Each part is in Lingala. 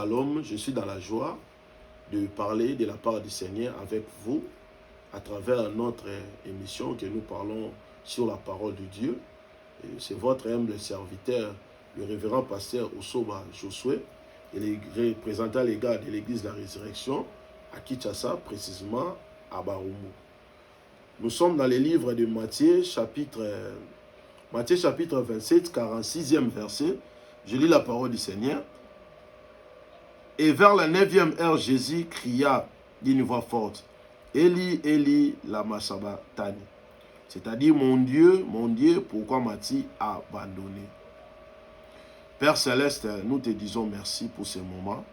Shalom, je suis dans la joie de parler de la part du Seigneur avec vous à travers notre émission que nous parlons sur la parole de Dieu. C'est votre humble serviteur, le révérend pasteur Osoba Josué, et les représentants légaux de l'église de la résurrection à Kinshasa, précisément à Barumu. Nous sommes dans les livres de Matthieu, chapitre 27, 46e verset. Je lis la parole du Seigneur. Et vers la 9e heure, Jésus cria d'une voix forte, Eli, Eli, lama sabachthani. C'est-à-dire, mon Dieu, pourquoi m'as-tu abandonné? Père Céleste, nous te disons merci pour ce moment.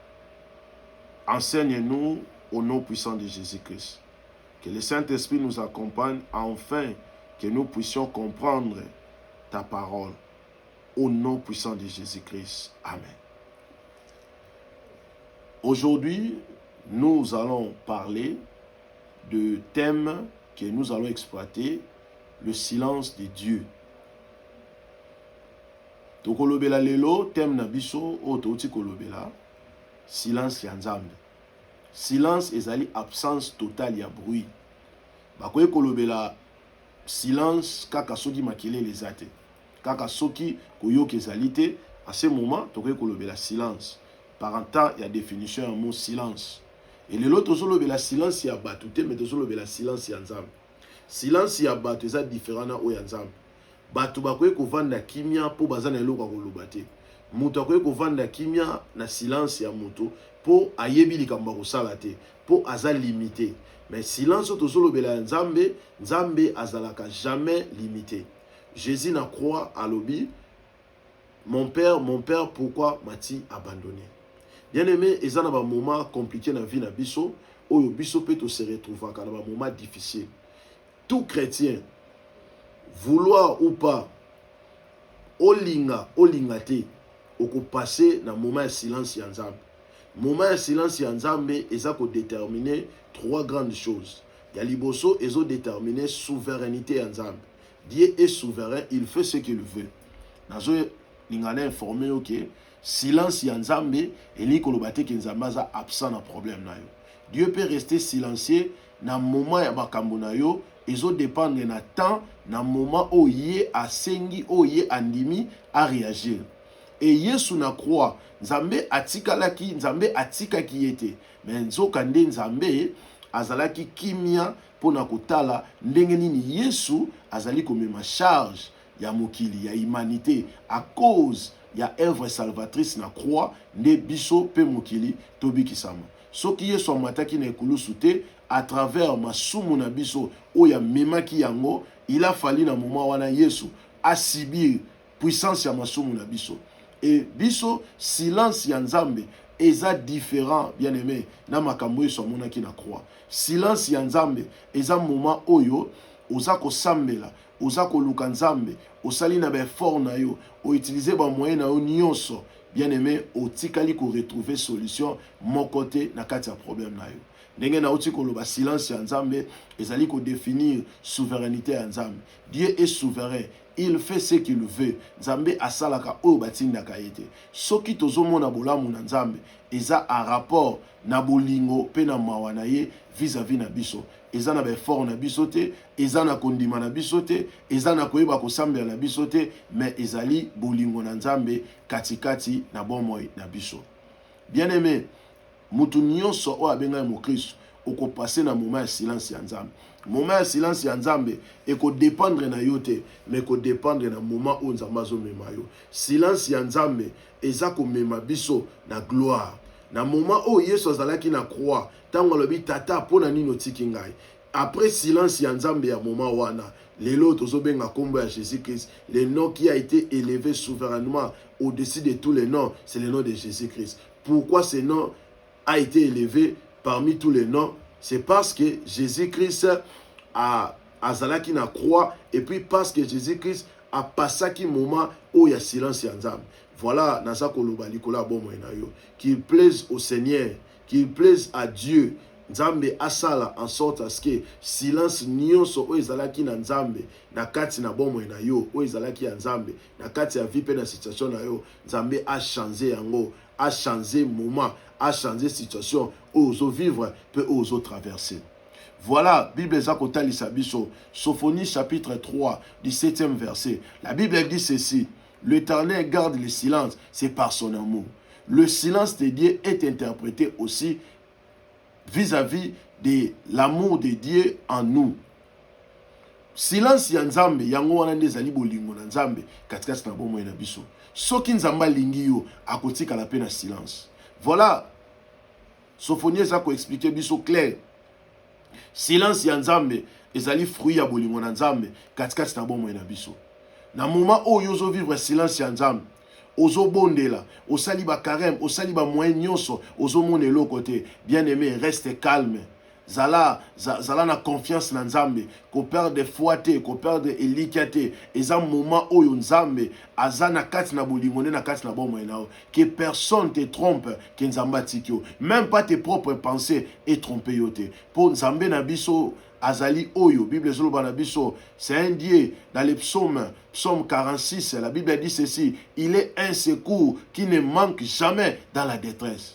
Enseigne-nous au nom puissant de Jésus-Christ. Que le Saint-Esprit nous accompagne afin que nous puissions comprendre ta parole. Au nom puissant de Jésus-Christ. Amen. Aujourd'hui, nous allons parler de thème que nous allons exploiter, le silence de Dieu. Tokolobela lelo, thème na biso, ototi kolobela, silence ya nzambe. Silence ezali absence totale ya bruit. Bakoye kolobela silence kaka soki makelele ezate. Kaka soki koyoka ezali te, à ce moment, tokoye kolobela silence. Par un temps, il y a définition un mot silence. Et le l'autre, le silence, il y a batouté, mais le silence, il y a nzambe. Silence, il y a batouté, c'est différent au nzambe. Batou bakoye ko vanda kimia po bazana eloko ko lobate. Muto akoye ko vanda kimia na silence ya muto po ayebi likambo ko salate, po aza limité. Mais silence tozolo bela nzambe, nzambe azalaka jamais limité. Jésus na croix à l'obi. Mon père, pourquoi m'as-tu abandonné? Bien-aimé, il y a un moment compliqué dans la vie de Bisso, où Bisso peut se retrouver dans un moment difficile. Tout chrétien, vouloir ou pas, olinga te, ou passer dans un moment de silence yanzambe. Moment de silence yanzambe, ils ont déterminé trois grandes choses. Il y a liboso, ils ont déterminé souveraineté yanzambe. Dieu est souverain, il fait ce qu'il veut. Nazo lingana informé que silence yanzambe et ni kolobate que nzambe a absent na problème na yo. Dieu peut rester silencieux na moment ya makambo na yo, ezo dépendre na temps na moment où yé asengi où yé andimi à réagir. Et Yesu na croix, nzambe atikalaki, nzambe atikaki yete. Mais nzoka nde nzambe azalaki kimia pona kotala ndenge nini Yesu azali komema charge ya mokili, ya humanité, à cause ya œuvre salvatrice na croix, ne biso pe mokili tobi kisama. Soki Yesu amataki na ekulusu te, à travers masumu na biso, oya memaki yango, il a fallu na moment wana Yesu asibir puissance ya masumu na biso. Et biso, silence ya nzambe, eza différent, bien aimé, na makambo Yesu amonaki na croix. Silence ya nzambe, eza moment oyo, oza kosambela, oza koluka nzambe, osali na befort na yo, o utiliser ba moyen na yo nyonso, bien aimé, otikali ko retrouver solution mon côté na kati ya problème na yo. Ndenge na uti koloba silence ya nzambe, ezali ko définir souveraineté ya nzambe. Dieu est souverain. Il fait ce qu'il veut. Nzambe asalaka oyo batindaka yete. Soki tozomona bolamu na nzambe, eza a rapport na bolingo pe na mawa na ye vis-à-vis na biso. Eza na befort na biso te, eza na kondima na biso te, eza na koyeba kosambela na biso te, mais ezali bolingo na nzambe katikati na bomoi na biso. Bien aimé, mutu nyonso oyo abenga mo Kristo, oko passer na moment ya silence ya nzambe. Moment ya silence ya nzambe eko dépendre na yo te, mais eko dépendre na moment où nzambe azomema yo. Silence ya nzambe eza komema biso na gloire. Na moment où Yesu azalaki na croix, tango alobi tata pona nini otiki ngai. Après silence ya nzambe ya moment wana, lelo tozobenga kombo ya Jésus-Christ, le nom qui a été élevé souverainement au-dessus de tous les noms, c'est le nom de Jésus-Christ. Pourquoi ce nom a été élevé parmi tous les noms? C'est parce que Jésus-Christ a azalaki na croix, et puis parce que Jésus-Christ a passé qui moment où il y a silence ya nzambe. Voilà, nasa koloba likola bomo na yo, qu'il plaise au Seigneur, qu'il plaise à Dieu. Nzambe asala en sorte à ce que silence nyonso o ezalaki na nzambe na kati na bomo na yo, o ezalaki ya nzambe na kati ya vie pe na situation na yo, nzambe a changé yango, a changé moment, a changé situation, aux vivre, peut aux traverser. Voilà, Bible Zakotali Sabiso, Sophonie chapitre 3, 17e verset. La Bible dit ceci: l'Éternel garde le silence, c'est par son amour. Le silence de Dieu est interprété aussi vis-à-vis de l'amour de Dieu en nous. Silence ya Nzambe, yango wana nde ezali bolingo na Nzambe katikati na bomoi na biso. Soki Nzambe alingi yo, akotikala pe na silence. Voilà, Sophonie ezako expliquer biso clair. Silence ya Nzambe ezali fruit ya bolingo na Nzambe katikati na bomoi na biso. Na moment oyo ozo vivre silence ya Nzambe, ozo bondela, osali ba carême, osali ba moyen nyonso, ozo mona eloko te. Bien aimé, reste calme. Zala na confiance na Nzambe, ko perdre foi te, ko perdre elikia te. Eza moment oyo Nzambe aza na kati na bolingo na kati na bomoi na yo. Que personne te trompe, que Nzambe atiki yo. Même pas tes propres pensées et tromper yo te. Pour Nzambe na biso azali oyo, Bible zoloba na biso, c'est un Dieu. Dans les psaumes 46, la Bible dit ceci: il est un secours qui ne manque jamais dans la détresse.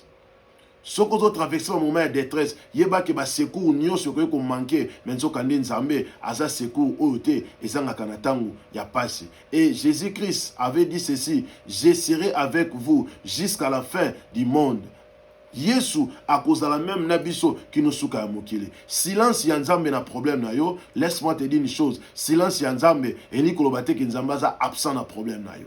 Ce que vous traversez un moment de détresse, il y a des secours qui ont manqué, mais ils ont Nzambe, aza secours oyote, et ça n'a kanatangu, il y a passé. Et Jésus-Christ avait dit ceci: je serai avec vous jusqu'à la fin du monde. Yesu à cause de la même nabiso qui nous souka mokile. Silence ya Nzambe na problème na yo, laisse-moi te dire une chose, silence ya Nzambe eli kolobate ki Nzambe za absent na problème na yo.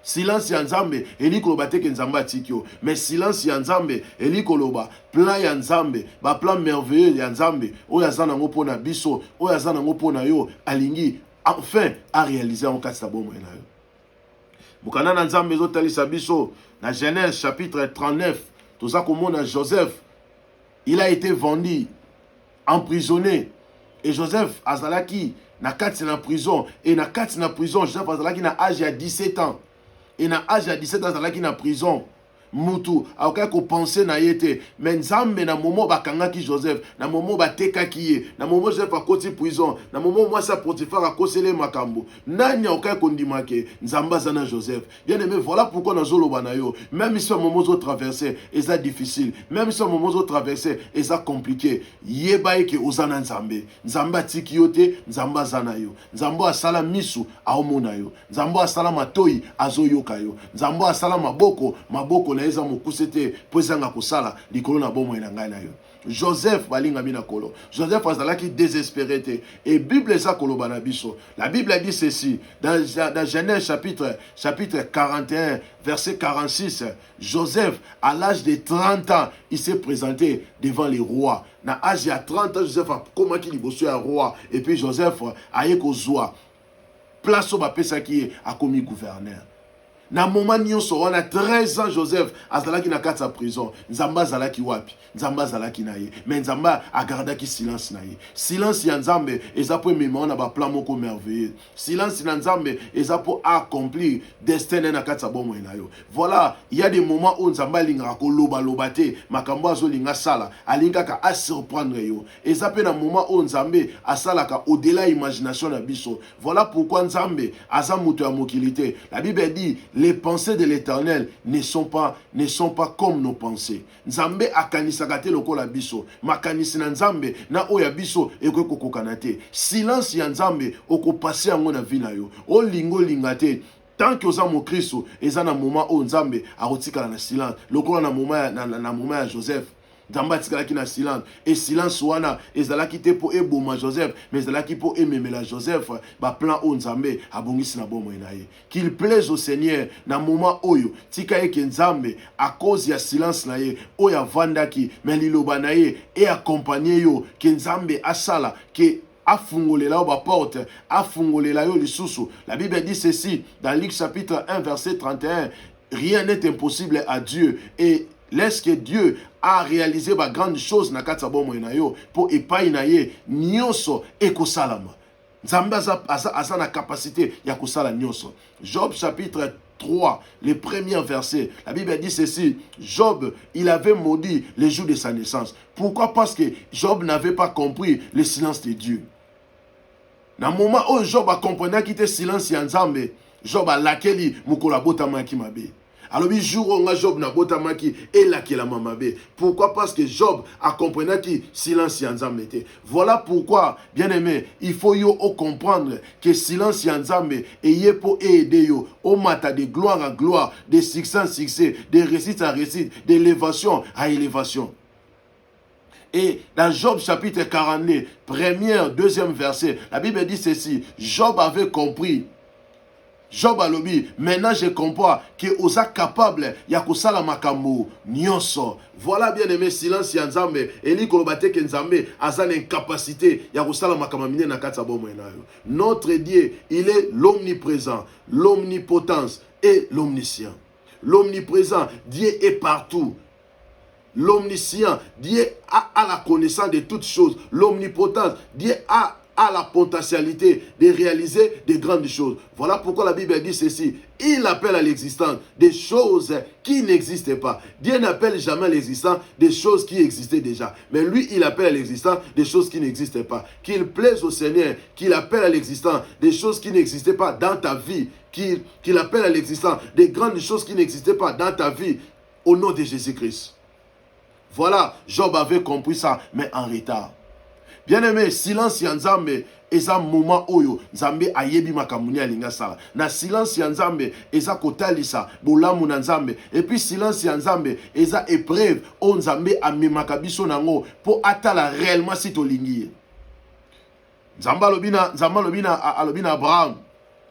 Silence ya Nzambe eli kolobate ki Nzambe atikyo, mais silence ya Nzambe eli koloba plan ya Nzambe, ba plan merveilleux ya Nzambe, oya za nango pona biso, oya za nango pona yo, alingi enfin à réaliser en kati sa bomo na yo. Bukana na Nzambe ezotalisa biso na Genèse chapitre 39. Tout ça comme on a Joseph, il a été vendu, emprisonné. Et Joseph azalaki na kati na prison. Et na kati na prison, Joseph azalaki na âge à 17 ans. Et na âge à 17 ans azalaki na prison. Mutu aokai ko penser na yete, mais Nzambe na moment bakangaki Joseph, na moment batekaki ye, na moment Joseph akoti prison, na moment moi sa Potifar akosele makambo. Nani aokai kondimake Nzamba zana Joseph. Bien aimé, voilà pourquoi na zoloba na yo, même si un moment zo traverser, eza difficile, même si un moment zo traverser, eza compliqué, yeba eke ozana Nzambe. Nzamba tiki yote, Nzamba zana yo. Nzamba asala misu aomona yo. Nzamba asala matoi azoyoka yo. Nzamba asala maboko na eza mokusete pozanga kosala likolo na bomo ina ngai na yo. Joseph balinga mina kolo. Joseph azalaki désespéré te. Et Bible eza koloba na biso. La Bible dit ceci dans Genèse chapitre 41 verset 46. Joseph à l'âge de 30 ans, il s'est présenté devant les rois. Na âge de 30 ans, Joseph a comment qu'il bossait un roi et puis Joseph a yekozwa place au bapesa qui a commis gouverneur. Na moment nyonso wana 13 ans Joseph azalaki na kati ya prison, Nzamba azalaki wapi, Nzamba azalaki na ye, mais Nzamba agardaki silence na ye. Silence ya Nzambe eza po emema na ba plan moko merveilleux. Silence na Nzambe eza po accomplir destin na kati ya bomo na yo. Voilà, il y a des moments où Nzamba lingaka ko loba te, makambo azo linga sala, alingaka a surprendre yo. Eza pe na moment où Nzambe asalaka au-delà imagination na biso. Voilà pourquoi Nzambe aza muto ya mokilité. La Bible dit les pensées de l'Éternel ne sont pas comme nos pensées. Nzambe akanisaka te lokola biso. Makanisi na Nzambe na oya biso ekoki kokokana te. Silence ya Nzambe okopase yango na vie na yo. Olingo linga te. Tant que oza mo Kristo, eza na moment o Nzambe akotikala na silence. Lokola na moment ya Joseph. Nzambe atikalaki na silence. Et silence wana ezalaki te po eboma Joseph, mais ezalaki po ememela Joseph ba plan o Nzambe abongisi na bomo na ye. Qu'il plaise au Seigneur na moment oyo tika eke Nzambe à cause ya silence na ye oya vandaki mais liloba na ye et accompagner yo ke Nzambe asala ke afungolela ba porte, afungolela yo lisusu. La Bible dit ceci dans Luc chapitre 1 verset 31, rien n'est impossible à Dieu. Et laisse que Dieu a réalisé ba grande chose na kati ya bomo na yo pour epai na ye nyonso ekosalama. Nzambe aza na capacité ya kosala nyonso. Job chapitre 3, les premiers versets. La Bible dit ceci: Job, il avait maudit les jours de sa naissance. Pourquoi? Parce que Job n'avait pas compris le silence de Dieu. Dans le moment où Job a compris qu'il était silence ya Nzambe, Job a lakeli mukolo botama ki mabe. Alors, le jour où Job n'a pas maki et là qui la mamabe. Pourquoi? Parce que Job a compris que silence yanzambe était. Voilà pourquoi, bien aimé, il faut comprendre que silence yanzambe est pour aider yo au matin de gloire à gloire, de succès en succès, de réussite à réussite, d'élévation à élévation. Et dans Job chapitre 42, premier, deuxième verset, la Bible dit ceci: Job avait compris. Job a lobi, maintenant je comprends que osa capable ya kusala makambo nyonso. Voilà, bien aimé, silence ya nzambe eli kolobate ke nzambe azana incapacité ya kusala makambo mine na kati ya bomoi na yo. Notre Dieu, il est l'omniprésent, l'omnipotence et l'omniscient. L'omniprésent, Dieu est partout. L'omniscient, Dieu a la connaissance de toutes choses. L'omnipotence, Dieu a la potentialité de réaliser de grandes choses. Voilà pourquoi la Bible dit ceci: il appelle à l'existence des choses qui n'existaient pas. Dieu n'appelle jamais à l'existence des choses qui existaient déjà. Mais lui, il appelle à l'existence des choses qui n'existaient pas. Qu'il plaise au Seigneur, qu'il appelle à l'existence des choses qui n'existaient pas dans ta vie. Qu'il appelle à l'existence des grandes choses qui n'existaient pas dans ta vie. Au nom de Jésus-Christ. Voilà, Job avait compris ça, mais en retard. Bien-aimé, silence ya nzambe eza moment oyo nzambe ayebi makamuni alinga sala. Na silence ya nzambe eza kotalisa bolamu na nzambe. Et puis silence ya nzambe eza épreuve o nzambe amemaka biso nango po atala réellement si tolingi. Nzambe alobina Abraham.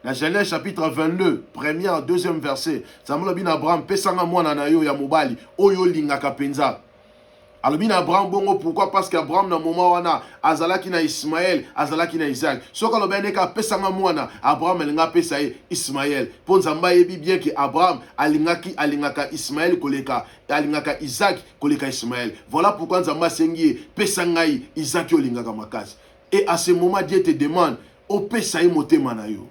Dans Genèse chapitre 22, premier, deuxième verset. Nzambe alobina Abraham, pesanga mwana na yo ya mobali oyo lingaka penza. Alobi na Abraham bongo, pourquoi? Parce qu'Abraham na moment wana azalaki na Ismaël, azalaki na Isaac. Soka lobi neka pesanga mwana, Abraham alinga pesa Ismaël. Pour nzamba yebi bien que Abraham alingaka Ismaël koleka, alingaka Isaac koleka Ismaël. Voilà pourquoi nzamba sengi pesanga Isaac olingaka makasi. Et à ce moment Dieu te demande o pesa motema na yo.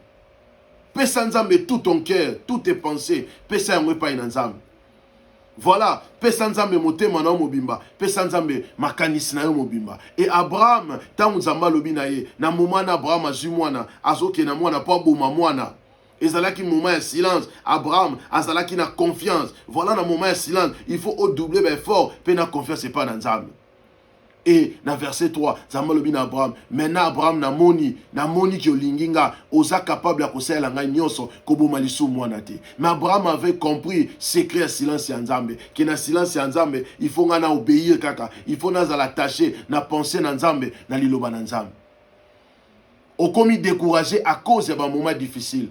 Pesa nzambe tout ton cœur, toutes tes pensées, pesa yango pa ina nzambe. Voilà, pesa nzambe motema na mobimba, pesa nzambe makanisi na yo mobimba. Et Abraham, tangu nzamba lobi na ye, na moment na Abraham azwi mwana, azoke na mwana po aboma mwana. Ezalaki moment ya silence, Abraham azalaki na confiance. Voilà, na moment ya silence, il faut doubler l'effort, pe na confiance et pas na nzambe. Et dans verset 3, Zambalobi na Abraham, maintenant Abraham na moni ki olinginga, oza capable ya kosala ngai nyonso koboma lisu mwana te. Mais Abraham avait compris secret ya silence ya Nzambe, que na silence ya Nzambe, il faut ngana obéir kaka, il faut naza l'attacher na penser na Nzambe, na liloba na Nzambe. Okomi découragé à cause ya ba moment difficile.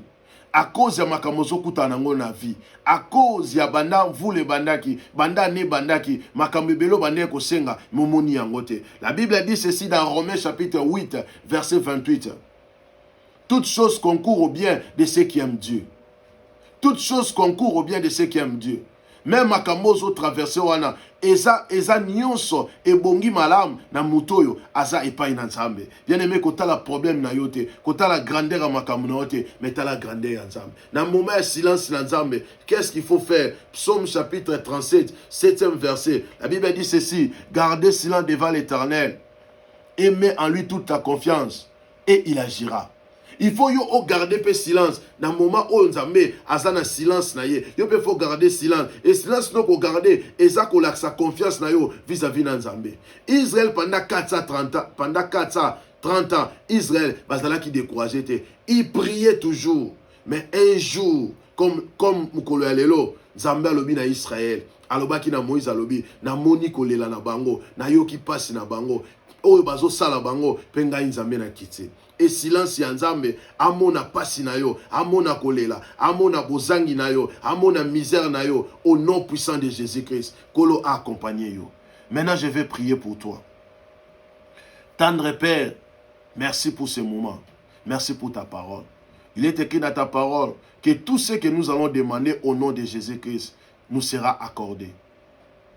À cause ya makamozo kuta nango na vie, à cause ya banda vule bandaki, banda ne bandaki, makambebelo bande ko senga momoni yangote. La Bible dit ceci dans Romains chapitre 8 verset 28. Toutes choses concourent au bien de ceux qui aiment Dieu. Toutes choses concourent au bien de ceux qui aiment Dieu. Même makamozo traversé wana eza nyonso ebongi malam na mutoyo aza epai na Nzambe. Bien aimé, kota la problème na yote, kota la grandeur à makamu na yote, mais ta la grandeur ya Nzambe. Na moment de silence na Nzambe, qu'est-ce qu'il faut faire? Psaume chapitre 37, 7e verset. La Bible dit ceci: gardez silence devant l'Éternel et mets en lui toute ta confiance et il agira. Il faut garder pe silence. Dans le moment où Nzambe azana silence na ye, yo pe faut garder silence. Et silence non ko garder ezako la sa confiance na yo vis-à-vis na Nzambe. Israël pendant 430 ans, Israël bazala qui découragé était. Il priait toujours. Mais un jour, comme mukolo alelo, Nzambe alobi na Israël, alobaki na Moïse alobi, na moni kolela na bango, na yo ki passe na bango. Oyo bazo sala bango penga Nzambe na kiti. Et silence ya Nzambe amona pasi na yo, amona kolela, amona bozangi na yo, amona misère na yo, au nom puissant de Jésus-Christ. Kolo a accompagné yo. Maintenant je vais prier pour toi. Tendre Père, merci pour ce moment. Merci pour ta parole. Il est écrit dans ta parole que tout ce que nous allons demander au nom de Jésus-Christ nous sera accordé.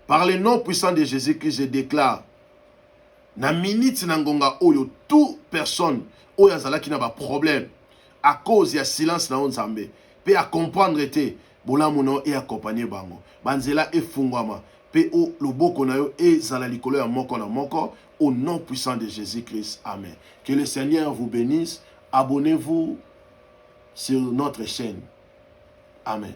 Par le nom puissant de Jésus-Christ, je déclare, na minute nangonga oyo, toute personne oyo azala ki na ba problème à cause ya silence na Nzambe pe a comprendre te bolamu no et accompagner bango banzela efungwama pe o loboko na yo ezala likolo ya moko na moko au nom puissant de Jésus-Christ. Amen. Que le Seigneur vous bénisse. Abonnez-vous sur notre chaîne. Amen.